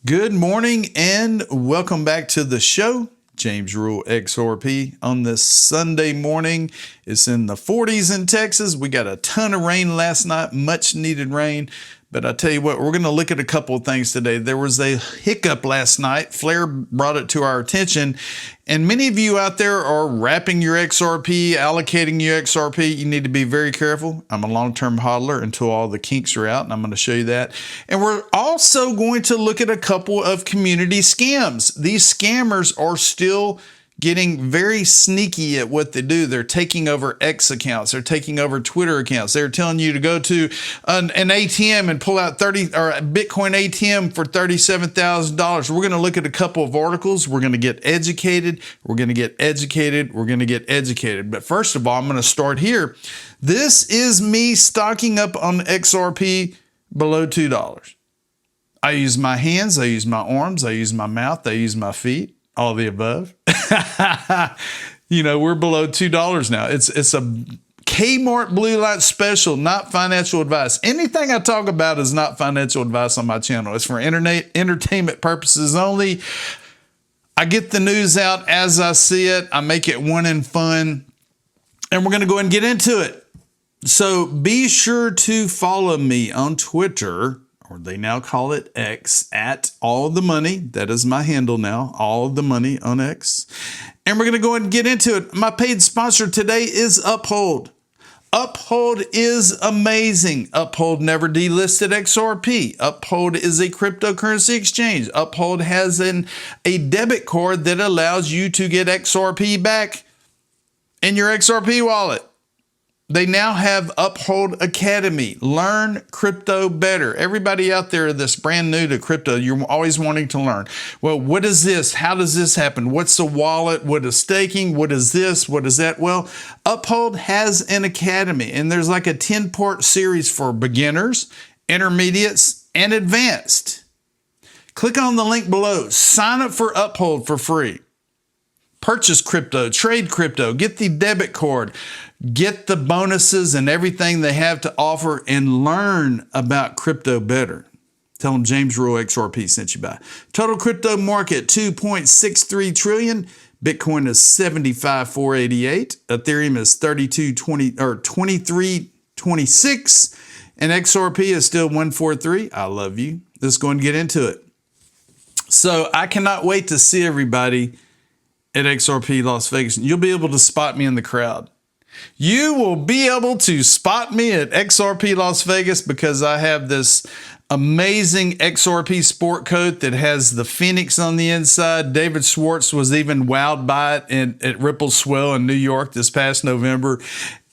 Good morning and welcome back to the show. James Rule XRP on this Sunday morning. It's in the 40s in Texas. We got a ton of rain last night, much needed rain. But I tell you what, we're going to look at a couple of things today. There was a hiccup last night. Flare brought it to our attention. And many of you out there are wrapping your XRP, allocating your XRP. You need to be very careful. I'm a long-term hodler until all the kinks are out, and I'm going to show you that. And we're also going to look at a couple of community scams. These scammers are still getting very sneaky at what they do. They're taking over X accounts. They're taking over Twitter accounts. They're telling you to go to an ATM and pull out a Bitcoin ATM for $37,000. We're going to look at a couple of articles. We're going to get educated. We're going to get educated. We're going to get educated. But first of all, I'm going to start here. This is me stocking up on XRP below $2. I use my hands. I use my arms. I use my mouth. I use my feet. All of the above. You know, we're below $2 now. It's a Kmart Blue Light special, not financial advice. Anything I talk about is not financial advice on my channel. It's for entertainment purposes only. I get the news out as I see it. I make it one and fun. And we're going to go ahead and get into it. So be sure to follow me on Twitter, or they now call it X, at All the Money. That is my handle now, All the Money on X. And we're going to go ahead and get into it. My paid sponsor today is Uphold. Uphold is amazing. Uphold never delisted XRP. Uphold is a cryptocurrency exchange. Uphold has a debit card that allows you to get XRP back in your XRP wallet. They now have Uphold Academy. Learn crypto better. Everybody out there that's brand new to crypto, you're always wanting to learn. Well, what is this? How does this happen? What's a wallet? What is staking? What is this? What is that? Well, Uphold has an academy, and there's like a 10-part series for beginners, intermediates, and advanced. Click on the link below. Sign up for Uphold for free. Purchase crypto, trade crypto, get the debit card, get the bonuses and everything they have to offer, and learn about crypto better. Tell them James Rule XRP sent you by. Total crypto market, 2.63 trillion. Bitcoin is 75,488. Ethereum is 2326. And XRP is still 143. I love you. Let's go and get into it. So I cannot wait to see everybody at XRP Las Vegas. You'll be able to spot me in the crowd. You will be able to spot me at XRP Las Vegas because I have this amazing XRP sport coat that has the Phoenix on the inside. David Schwartz was even wowed by it at Ripple Swell in New York this past November.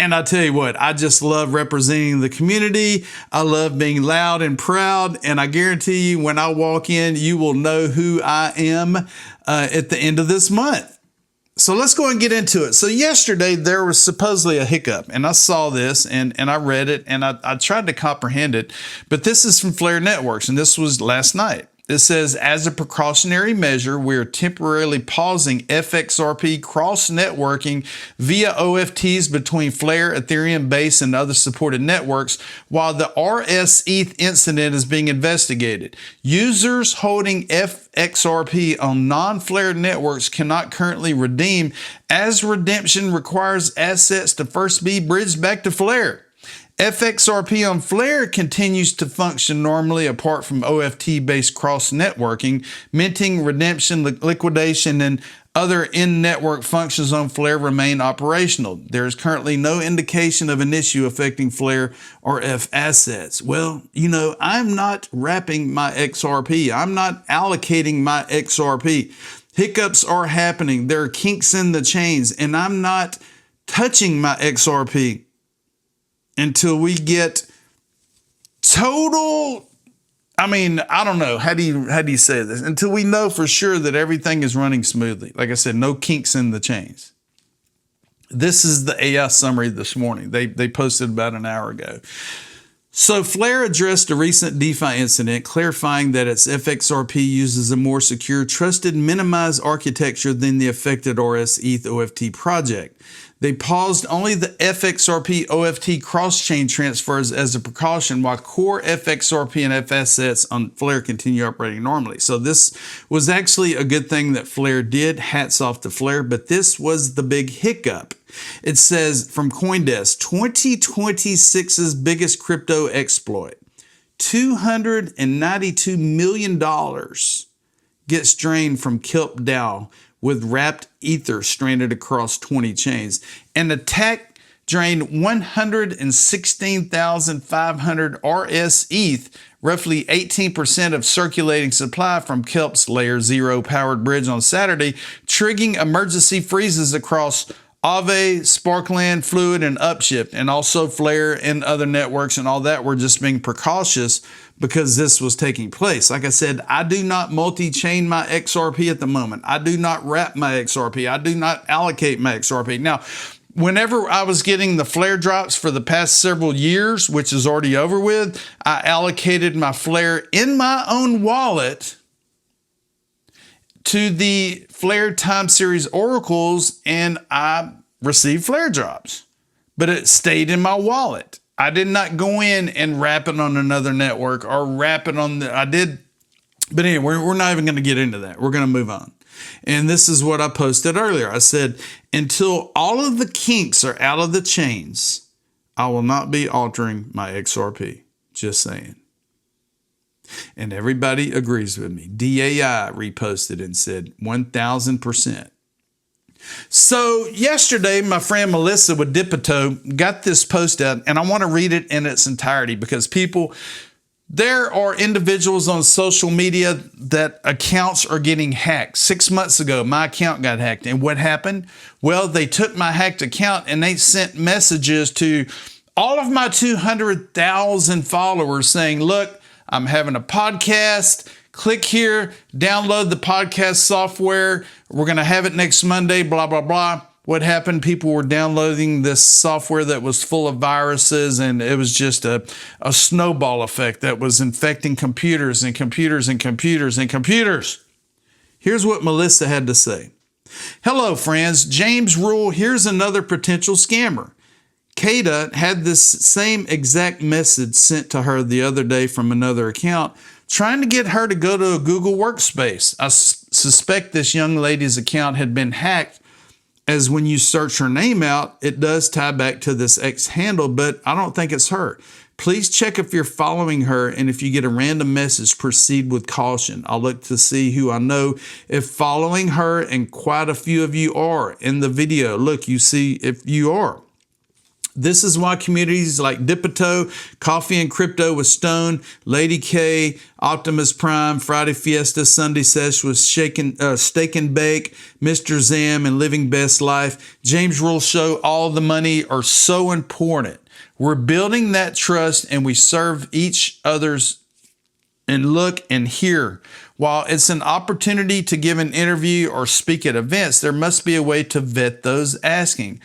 And I tell you what, I just love representing the community. I love being loud and proud. And I guarantee you, when I walk in, you will know who I am at the end of this month. So let's go and get into it. So yesterday, there was supposedly a hiccup. And I saw this and I read it and I tried to comprehend it. But this is from Flare Networks, and this was last night. It says, as a precautionary measure, we're temporarily pausing FXRP cross-networking via OFTs between Flare, Ethereum, Base, and other supported networks while the rsETH incident is being investigated. Users holding FXRP on non-Flare networks cannot currently redeem, as redemption requires assets to first be bridged back to Flare. FXRP on Flare continues to function normally apart from OFT-based cross-networking. Minting, redemption, liquidation, and other in-network functions on Flare remain operational. There is currently no indication of an issue affecting Flare or F assets. Well, you know, I'm not wrapping my XRP. I'm not allocating my XRP. Hiccups are happening. There are kinks in the chains, and I'm not touching my XRP until we get total, I don't know, how do you say this? Until we know for sure that everything is running smoothly. Like I said, no kinks in the chains. This is the AI summary this morning. They posted about an hour ago. So Flare addressed a recent DeFi incident, clarifying that its FXRP uses a more secure, trusted, minimized architecture than the affected rsETH OFT project. They paused only the FXRP OFT cross-chain transfers as a precaution, while core FXRP and F assets on Flare continue operating normally. So this was actually a good thing that Flare did. Hats off to Flare, but this was the big hiccup. It says from CoinDesk, 2026's biggest crypto exploit. $292 million gets drained from Kelp DAO with wrapped ether stranded across 20 chains. An attack drained 116,500 rsETH, roughly 18% of circulating supply from Kelp's Layer 0 powered bridge on Saturday, triggering emergency freezes across Aave, Sparkland, Fluid, and Upshift, and also Flare and other networks and all that. Were just being precautious because this was taking place. Like I said, I do not multi-chain my XRP at the moment. I do not wrap my XRP. I do not allocate my XRP. Now, whenever I was getting the Flare drops for the past several years, which is already over with, I allocated my Flare in my own wallet to the Flare time series oracles, and I received Flare drops, but it stayed in my wallet. I did not go in and wrap it on another network or wrap it on I did. But anyway, we're not even going to get into that. We're going to move on. And this is what I posted earlier. I said, until all of the kinks are out of the chains, I will not be altering my XRP. Just saying. And everybody agrees with me. DAI reposted and said 1,000%. So yesterday, my friend Melissa with Debit got this post out, and I want to read it in its entirety because there are individuals on social media that accounts are getting hacked. 6 months ago, my account got hacked. And what happened? Well, they took my hacked account and they sent messages to all of my 200,000 followers saying, look, I'm having a podcast. Click here, download the podcast software. We're going to have it next Monday, blah, blah, blah. What happened? People were downloading this software that was full of viruses, and it was just a snowball effect that was infecting computers and computers and computers and computers. Here's what Melissa had to say. Hello, friends. James Rule, here's another potential scammer. Kata had this same exact message sent to her the other day from another account, trying to get her to go to a Google Workspace. I suspect this young lady's account had been hacked, as when you search her name out, it does tie back to this X handle, but I don't think it's her. Please check if you're following her, and if you get a random message, proceed with caution. I'll look to see who I know if following her, and quite a few of you are in the video. Look, you see if you are. This is why communities like Dipito, Coffee and Crypto with Stone, Lady K, Optimus Prime, Friday Fiesta, Sunday Sesh with Steak and Bake, Mr. Zam, and Living Best Life, James Rule Show, All the Money are so important. We're building that trust, and we serve each other's and look and hear. While it's an opportunity to give an interview or speak at events, there must be a way to vet those asking.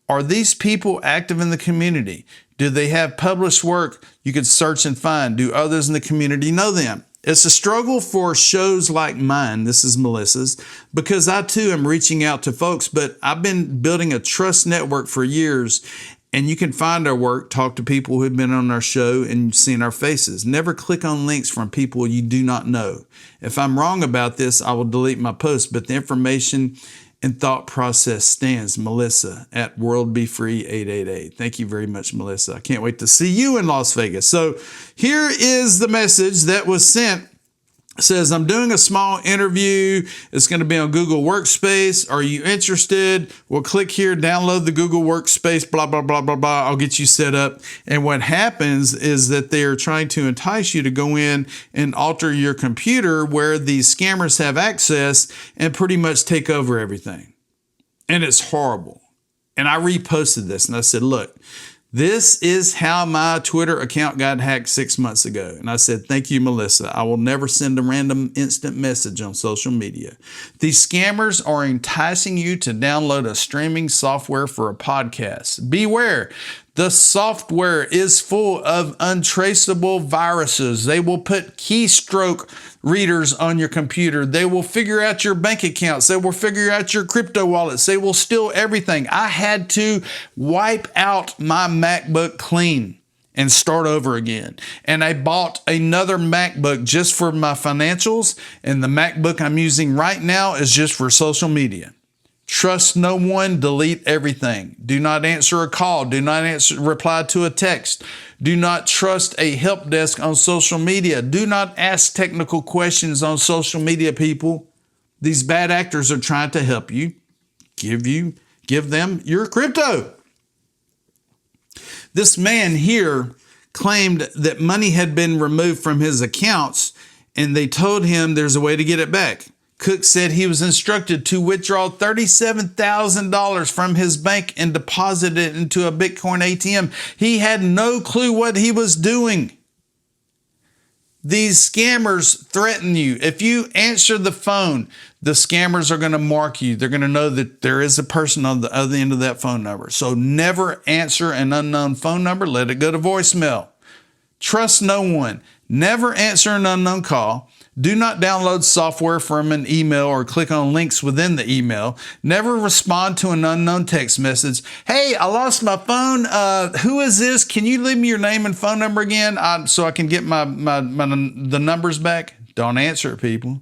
Are these people active in the community? Do they have published work you could search and find? Do others in the community know them? It's a struggle for shows like mine, this is Melissa's, because I too am reaching out to folks, but I've been building a trust network for years, and you can find our work, talk to people who've been on our show and seen our faces. Never click on links from people you do not know. If I'm wrong about this, I will delete my post, but the information and thought process stands. Melissa at WorldBeFree888. Thank you very much, Melissa. I can't wait to see you in Las Vegas. So here is the message that was sent. It says, I'm doing a small interview. It's going to be on Google Workspace. Are you interested? Well, click here, download the Google Workspace, blah, blah, blah, blah, blah. I'll get you set up. And what happens is that they're trying to entice you to go in and alter your computer where these scammers have access and pretty much take over everything. And it's horrible. And I reposted this and I said, look, this is how my Twitter account got hacked 6 months ago. And I said, thank you, Melissa. I will never send a random instant message on social media. These scammers are enticing you to download a streaming software for a podcast. Beware. The software is full of untraceable viruses. They will put keystroke readers on your computer. They will figure out your bank accounts. They will figure out your crypto wallets. They will steal everything. I had to wipe out my MacBook clean and start over again. And I bought another MacBook just for my financials. And the MacBook I'm using right now is just for social media. Trust no one, delete everything. Do not answer a call. Do not reply to a text. Do not trust a help desk on social media. Do not ask technical questions on social media, people. These bad actors are trying to help you. Give them your crypto. This man here claimed that money had been removed from his accounts and they told him there's a way to get it back. Cook said he was instructed to withdraw $37,000 from his bank and deposit it into a Bitcoin ATM. He had no clue what he was doing. These scammers threaten you. If you answer the phone, the scammers are going to mark you. They're going to know that there is a person on the other end of that phone number. So never answer an unknown phone number. Let it go to voicemail. Trust no one. Never answer an unknown call. Do not download software from an email or click on links within the email. Never respond to an unknown text message. Hey, I lost my phone. Who is this? Can you leave me your name and phone number again so I can get the numbers back? Don't answer it, people.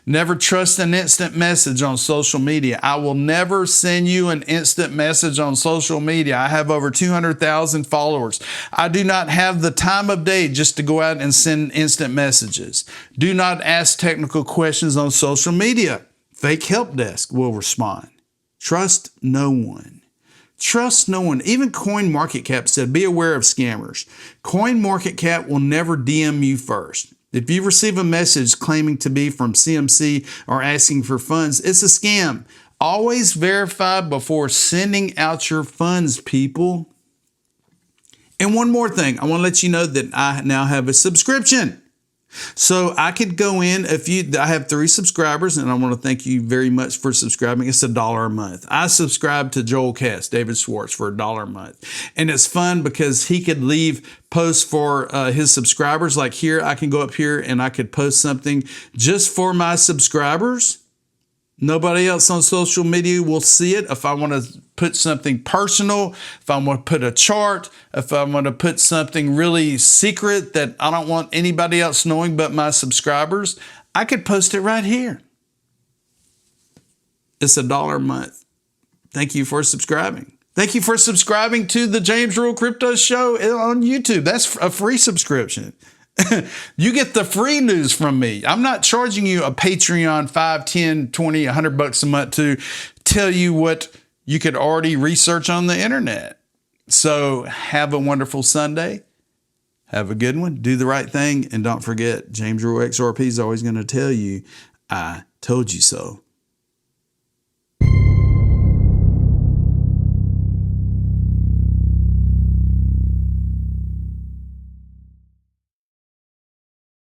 Never trust an instant message on social media. I will never send you an instant message on social media. I have over 200,000 followers. I do not have the time of day just to go out and send instant messages. Do not ask technical questions on social media. Fake help desk will respond. Trust no one. Trust no one. Even CoinMarketCap said, be aware of scammers. CoinMarketCap will never DM you first. If you receive a message claiming to be from CMC or asking for funds, it's a scam. Always verify before sending out your funds, people. And one more thing, I want to let you know that I now have a subscription. So I could go in, I have 3 subscribers, and I want to thank you very much for subscribing. It's $1 a month. I subscribe to Joel Cass, David Schwartz, for $1 a month. And it's fun because he could leave posts for his subscribers. Like here, I can go up here and I could post something just for my subscribers. Nobody else on social media will see it. If I want to put something personal, if I want to put a chart, if I want to put something really secret that I don't want anybody else knowing but my subscribers, I could post it right here. It's $1 a month. Thank you for subscribing. Thank you for subscribing to the James Rule Crypto Show on YouTube. That's a free subscription. You get the free news from me. I'm not charging you a Patreon 5, 10, 20, $100 a month to tell you what you could already research on the internet. So have a wonderful Sunday. Have a good one. Do the right thing. And don't forget, James Rule XRP is always going to tell you, I told you so.